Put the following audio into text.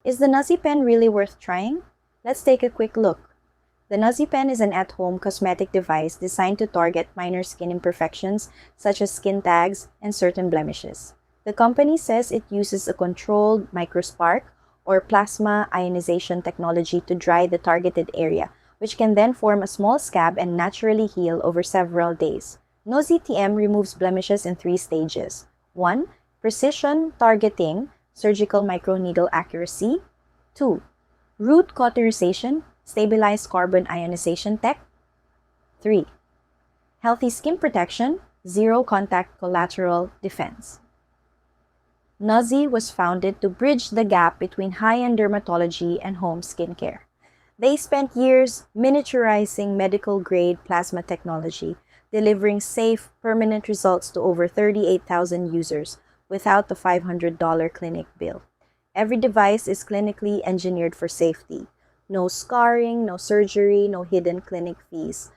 Is the Nuzzy pen really worth trying? Let's take a quick look. The Nuzzy pen is an at-home cosmetic device designed to target minor skin imperfections such as skin tags and certain blemishes. The company says it uses a controlled microspark or plasma ionization technology to dry the targeted area, which can then form a small scab and naturally heal over several days. Nuzzy TM removes blemishes in 3 stages. 1. Precision targeting, surgical microneedle accuracy. 2. Root cauterization, stabilized carbon ionization tech. 3. Healthy skin protection, zero contact collateral defense. Nuzzy was founded to bridge the gap between high-end dermatology and home skincare. They spent years miniaturizing medical-grade plasma technology, delivering safe, permanent results to over 38,000 users without the $500 clinic bill. Every device is clinically engineered for safety. No scarring, no surgery, no hidden clinic fees.